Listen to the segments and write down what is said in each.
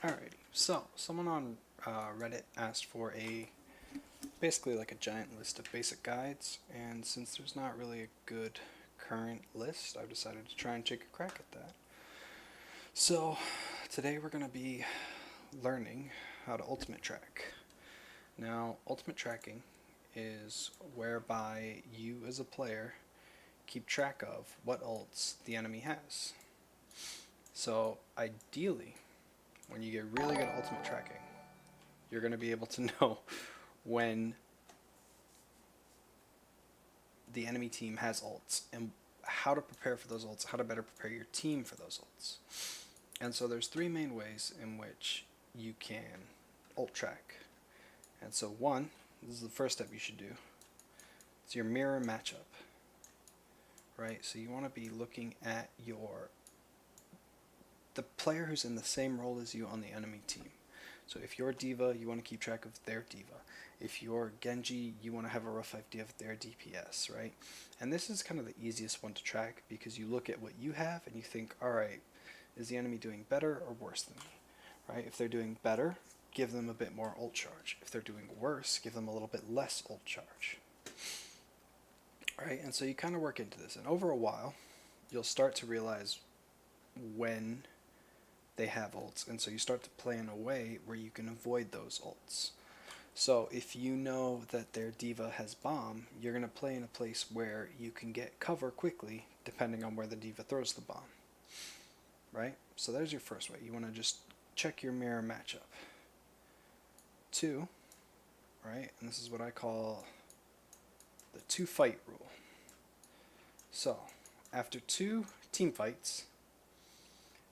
Alrighty, so someone on Reddit asked for basically like a giant list of basic guides, and since there's not really a good current list, I've decided to try and take a crack at that. So today we're going to be learning how to ultimate track. Now, ultimate tracking is whereby you as a player keep track of what ults the enemy has. So ideally, when you get really good at ultimate tracking, you're going to be able to know when the enemy team has ults and how to prepare for those ults, how to better prepare your team for those ults. And so there's three main ways in which you can ult track. And so one, this is the first step you should do. It's your mirror matchup. Right? So you want to be looking at the player who's in the same role as you on the enemy team. So if you're D.Va, you want to keep track of their D.Va. If you're Genji, you want to have a rough idea of their DPS, right? And this is kind of the easiest one to track because you look at what you have and you think, alright, is the enemy doing better or worse than me? Right? If they're doing better, give them a bit more ult charge. If they're doing worse, give them a little bit less ult charge. Right? And so you kind of work into this. And over a while, you'll start to realize when they have ults, and so you start to play in a way where you can avoid those ults. So if you know that their D.Va has bomb, you're going to play in a place where you can get cover quickly depending on where the D.Va throws the bomb. Right? So there's your first way. You want to just check your mirror matchup. Two, right? And this is what I call the 2-fight rule. So after 2 team fights,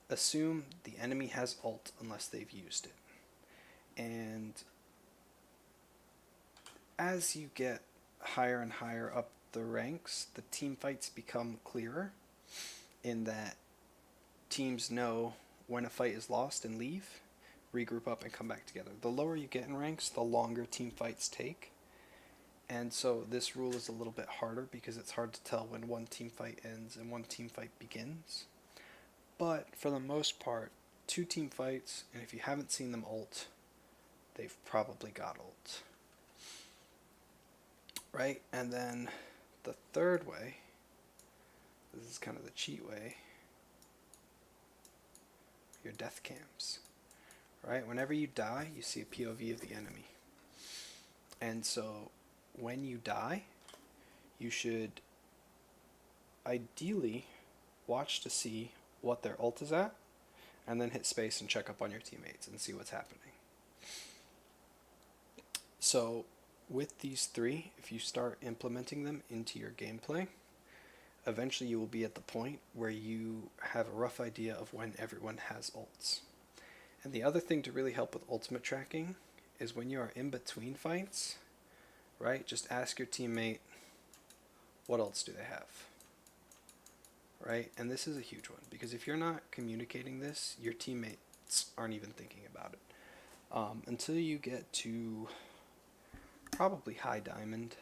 assume the enemy has ult unless they've used it. And as you get higher and higher up the ranks, the team fights become clearer in that teams know when a fight is lost and leave, regroup up and come back together. The lower you get in ranks, the longer team fights take. And so this rule is a little bit harder because it's hard to tell when one team fight ends and one team fight begins. But for the most part, 2 team fights, and if you haven't seen them ult, they've probably got ult. Right? And then the third way, this is kind of the cheat way, your death cams. Right? Whenever you die, you see a POV of the enemy. And so when you die, you should ideally watch to see what their ult is at, and then hit space and check up on your teammates and see what's happening. So with these 3, if you start implementing them into your gameplay, eventually you will be at the point where you have a rough idea of when everyone has ults. And the other thing to really help with ultimate tracking is when you are in between fights, right? Just ask your teammate, what ults do they have? Right? And this is a huge one because if you're not communicating this, your teammates aren't even thinking about it. Until you get to probably high diamond,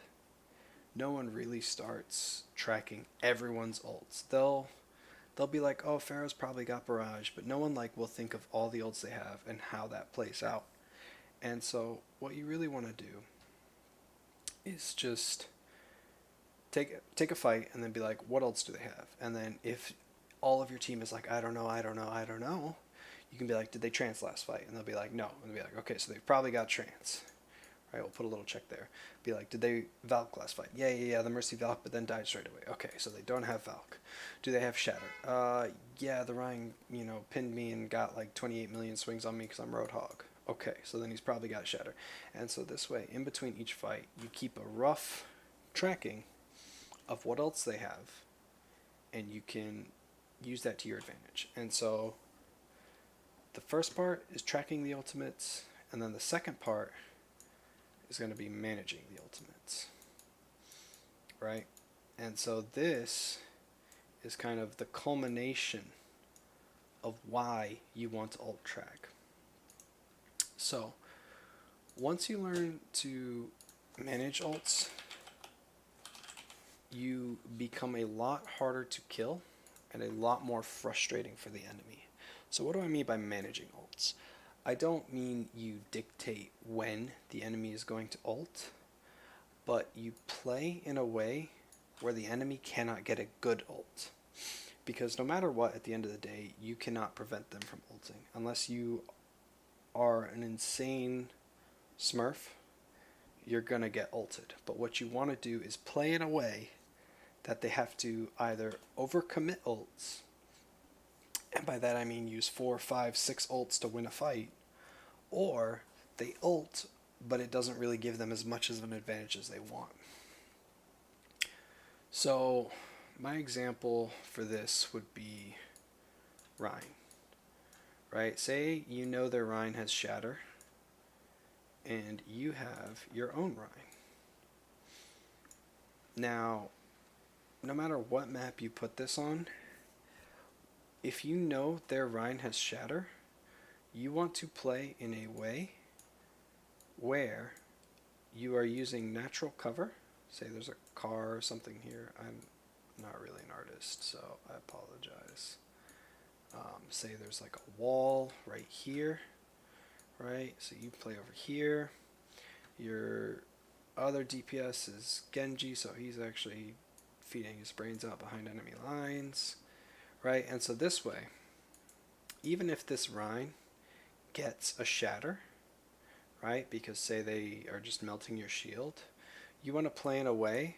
no one really starts tracking everyone's ults. They'll be like, oh, Pharaoh's probably got barrage, but no one will think of all the ults they have and how that plays out. And so what you really want to do is just take a fight and then be like, what else do they have? And then if all of your team is like, I don't know, you can be like, did they trance last fight? And they'll be like, no. And they'll be like, okay, so they've probably got trance. Right, we'll put a little check there. Be like, did they Valk last fight? Yeah, the Mercy Valk, but then died straight away. Okay, so they don't have Valk. Do they have Shatter? Yeah, the Ryan, pinned me and got 28 million swings on me because I'm Roadhog. Okay, so then he's probably got Shatter. And so this way, in between each fight, you keep a rough tracking of what else they have, and you can use that to your advantage. And so the first part is tracking the ultimates, and then the second part is going to be managing the ultimates, right? And so this is kind of the culmination of why you want to ult track. So once you learn to manage ults, you become a lot harder to kill and a lot more frustrating for the enemy. So what do I mean by managing ults? I don't mean you dictate when the enemy is going to ult, but you play in a way where the enemy cannot get a good ult. Because no matter what, at the end of the day, you cannot prevent them from ulting. Unless you are an insane smurf, you're going to get ulted. But what you want to do is play in a way that they have to either overcommit ults, and by that I mean use 4, 5, 6 ults to win a fight, or they ult, but it doesn't really give them as much of an advantage as they want. So my example for this would be Rein, right? Say you know their Rein has Shatter, and you have your own Rein. Now, no matter what map you put this on, if you know their Rein has Shatter, you want to play in a way where you are using natural cover. Say there's a car or something here. I'm not really an artist, so I apologize. Say there's like a wall right here, right? So you play over here. Your other DPS is Genji, so he's actually feeding his brains out behind enemy lines, right? And so this way, even if this Rein gets a Shatter, right? Because say they are just melting your shield, you want to play in a way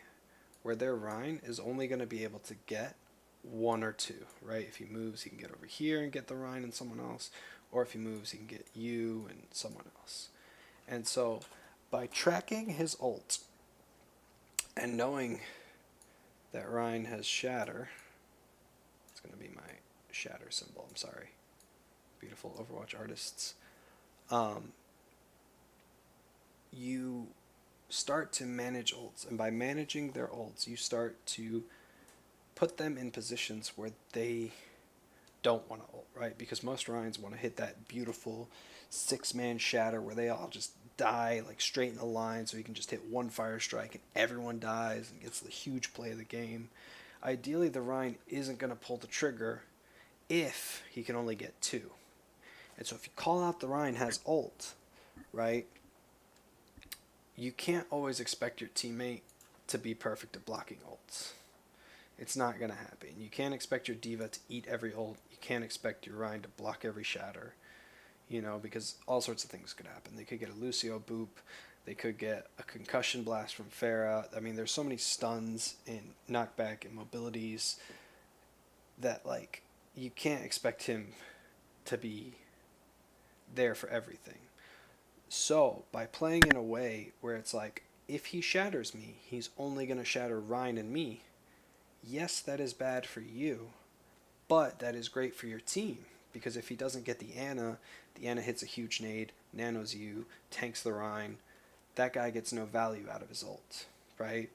where their Rein is only going to be able to get 1 or 2, right? If he moves, he can get over here and get the Rein and someone else, or if he moves, he can get you and someone else. And so by tracking his ult and knowing that Rein has Shatter, it's going to be my Shatter symbol, I'm sorry. Beautiful Overwatch artists. You start to manage ults, and by managing their ults, you start to put them in positions where they don't want to ult, right? Because most Reins want to hit that beautiful 6-man Shatter where they all just die like straight in the line, so you can just hit one fire strike and everyone dies and gets the huge play of the game. Ideally, the Rein isn't going to pull the trigger if he can only get 2. And so if you call out the Rein has ult, right, you can't always expect your teammate to be perfect at blocking ults. It's not going to happen. You can't expect your D.Va to eat every ult. You can't expect your Rein to block every Shatter, you know, because all sorts of things could happen. They could get a Lucio boop. They could get a concussion blast from Pharah. I mean, there's so many stuns and knockback and mobilities that, like, you can't expect him to be there for everything. So, by playing in a way where it's like, if he shatters me, he's only going to shatter Rein and me. Yes, that is bad for you, but that is great for your team. Because if he doesn't get the Ana hits a huge nade, nanos you, tanks the Rein. That guy gets no value out of his ult, right?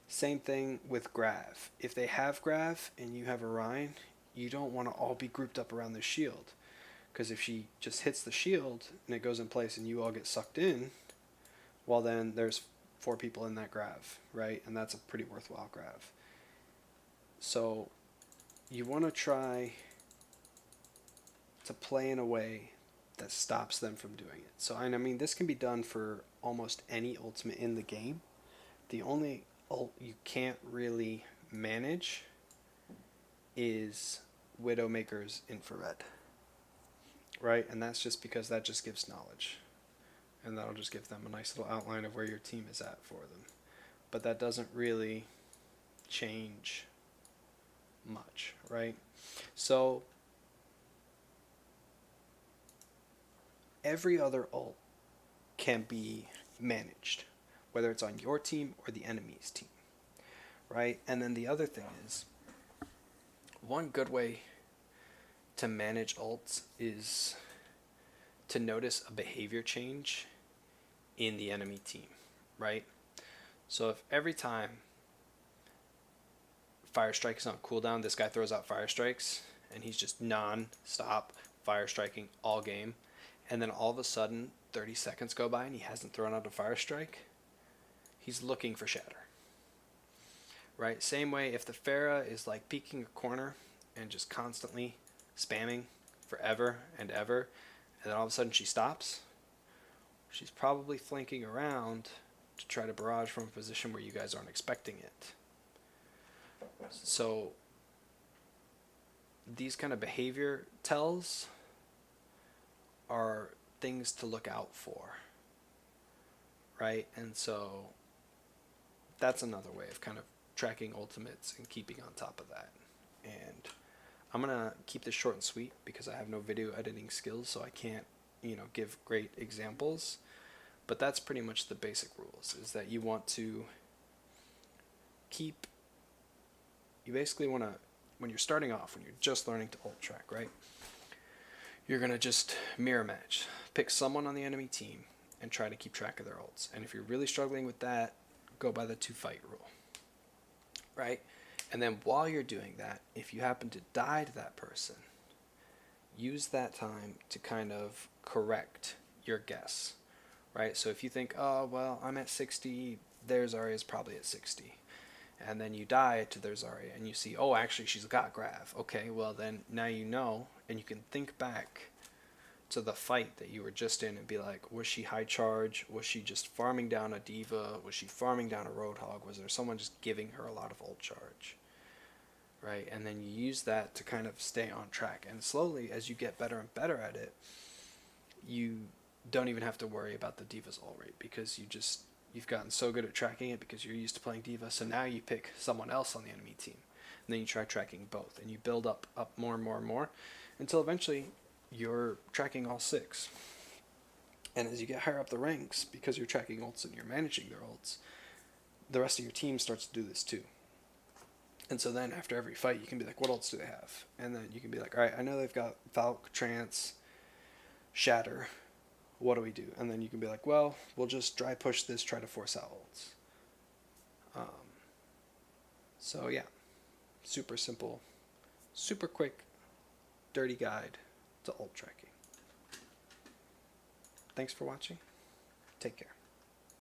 Same thing with Grav. If they have Grav and you have a Rein, you don't want to all be grouped up around the shield. Because if she just hits the shield and it goes in place and you all get sucked in, well then there's 4 people in that Grav, right? And that's a pretty worthwhile Grav. So you want to try to play in a way that stops them from doing it. So, and I mean, this can be done for almost any ultimate in the game. The only ult you can't really manage is Widowmaker's Infrared. Right? And that's just because that just gives knowledge. And that'll just give them a nice little outline of where your team is at for them. But that doesn't really change much, right? So every other ult can be managed, whether it's on your team or the enemy's team, right? And then the other thing is, one good way to manage ults is to notice a behavior change in the enemy team, right? So if every time Fire Strike is on cooldown, this guy throws out Fire Strikes, and he's just non-stop Fire Striking all game, and then all of a sudden 30 seconds go by and he hasn't thrown out a Fire Strike, he's looking for Shatter, right? Same way, if the Pharah is like peeking a corner and just constantly spamming forever and ever, and then all of a sudden she stops, she's probably flanking around to try to barrage from a position where you guys aren't expecting it. So these kind of behavior tells are things to look out for, right? And so that's another way of kind of tracking ultimates and keeping on top of that. And I'm going to keep this short and sweet because I have no video editing skills, so I can't, give great examples. But that's pretty much the basic rules, is that you want to you basically want to, when you're starting off, when you're just learning to ult track, right? You're going to just mirror match. Pick someone on the enemy team and try to keep track of their ults. And if you're really struggling with that, go by the 2-fight rule, right? And then while you're doing that, if you happen to die to that person, use that time to kind of correct your guess, right? So if you think, oh, well, I'm at 60, their Zarya is probably at 60. And then you die to their Zarya and you see, oh, actually she's got Grav. Okay, well then now you know, and you can think back to the fight that you were just in and be like, was she high charge? Was she just farming down a diva? Was she farming down a Roadhog? Was there someone just giving her a lot of ult charge? Right? And then you use that to kind of stay on track. And slowly, as you get better and better at it, you don't even have to worry about the diva's ult rate because you've gotten so good at tracking it because you're used to playing diva. So now you pick someone else on the enemy team. And then you try tracking both. And you build up more and more and more until eventually you're tracking all 6. And as you get higher up the ranks, because you're tracking ults and you're managing their ults, the rest of your team starts to do this too. And so then after every fight, you can be like, what ults do they have? And then you can be like, all right, I know they've got Valk, Trance, Shatter. What do we do? And then you can be like, well, we'll just dry push this, try to force out ults. So yeah, super simple, super quick, dirty guide to ult tracking. Thanks for watching. Take care.